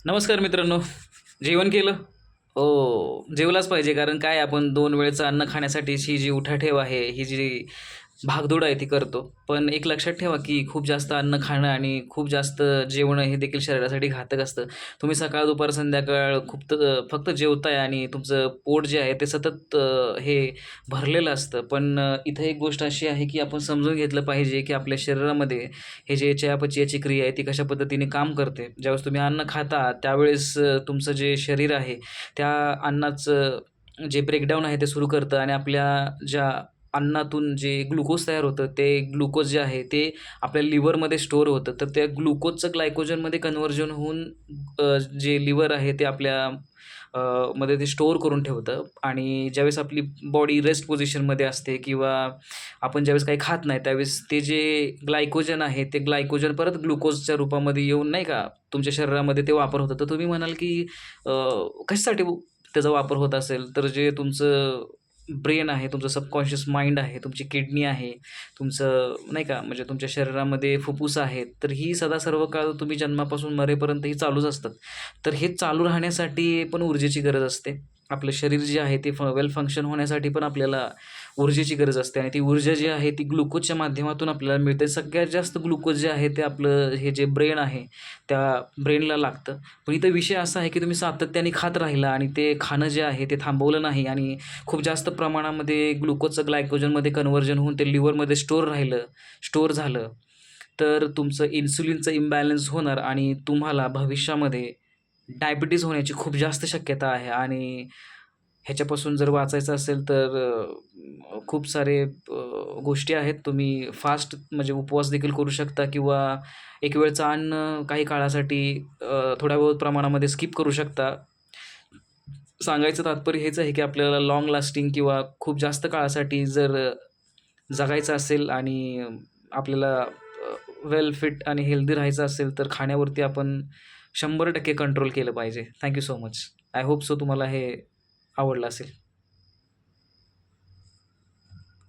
नमस्कार मित्रांनो. जेवण केलं? हो, जेवलाच पाहिजे कारण काय आपण 2 वेळचं अन्न खाण्यासाठीची जी उठाठेव आहे, ही जी भागदौड आहे ती करतो. पण एक लक्षात ठेवा, की खूप जास्त अन्न खाणं आणि खूप जास्त जेवणं हे देखील शरीरासाठी घातक असतं. तुम्ही सकाळ, दुपार, संध्याकाळ फक्त जेवताय आणि तुमचं पोट जे आहे ते सतत हे भरलेलं असतं. पण इथे एक गोष्ट अशी आहे, की आपण समजून घेतलं पाहिजे, की आपल्या शरीरामध्ये हे जे चयापचयाची क्रिया आहे ती कशा पद्धतीने काम करते. ज्यावेळेस तुम्ही अन्न खाता त्यावेळेस तुमचं जे शरीर आहे त्या अन्नाचं जे ब्रेकडाऊन आहे ते सुरू करतं आणि आपल्या ज्या अन्नातून जे ग्लुकोज तयार होतं, ते ग्लुकोज जे आहे ते आपल्या लिव्हरमध्ये स्टोअर होतं. तर त्या ग्लुकोजचं ग्लायकोजनमध्ये कन्व्हर्जन होऊन जे लिव्हर आहे ते आपल्या मध्ये ते स्टोअर करून ठेवतं आणि ज्यावेळेस आपली बॉडी रेस्ट पोझिशनमध्ये असते किंवा आपण ज्यावेळेस काही खात नाही, त्यावेळेस ते जे ग्लायकोजन आहे, ते ग्लायकोजन परत ग्लुकोजच्या रूपामध्ये येऊन नाही का, तुमच्या शरीरामध्ये ते वापर होतं. तर तुम्ही म्हणाल की अ, कशासाठी त्याचा वापर होत असेल? तर जे तुमचं ब्रेन आहे, तुमचं सबकॉन्शियस माइंड आहे, तुमची किडनी आहे, तुमचं नाही का, म्हणजे तुमच्या शरीरामध्ये फुफ्फुस आहेत, तर ही सदा सर्व काळ तुम्ही जन्मापासून मरेपर्यंत ही चालूच असतात. तर हे चालू राहण्यासाठी पण ऊर्जेची गरज असते. आपलं शरीर जे आहे ते वेल फंक्शन होण्यासाठी पण आपल्याला ऊर्जेची गरज असते आणि ती ऊर्जा जी आहे ती ग्लुकोजच्या माध्यमातून आपल्याला मिळते. सगळ्यात जास्त ग्लुकोज जे आहे ते आपलं हे जे ब्रेन आहे, त्या ब्रेनला लागतं. पण इथं विषय असा आहे, की तुम्ही सातत्याने खात राहिला आणि ते खाणं जे आहे ते थांबवलं नाही आणि खूप जास्त प्रमाणामध्ये ग्लुकोजचं ग्लायकोजनमध्ये कन्व्हर्जन होऊन ते लिव्हरमध्ये स्टोअर झालं, तर तुमचं इन्सुलिनचं इम्बॅलन्स होणार आणि तुम्हाला भविष्यामध्ये डायबिटीज होण्याची खूप जास्त शक्यता आहे आणि ह्याच्यापासून जर वाचायचं असेल तर खूप सारे गोष्टी आहेत. तुम्ही फास्ट म्हणजे उपवास देखील करू शकता किंवा एक वेळचं अन्न काही काळासाठी थोड्या बहुत प्रमाणामध्ये स्किप करू शकता. सांगायचं तात्पर्य हेच आहे, की आपल्याला लाँग लास्टिंग किंवा खूप जास्त काळासाठी जर जगायचं असेल आणि आपल्याला वेल फिट आणि हेल्दी राहायचं असेल, तर खाण्यावरती आपण 100% कंट्रोल केलं पाहिजे. Thank so much. I hope so तुम्हाला हे आवडलं असेल.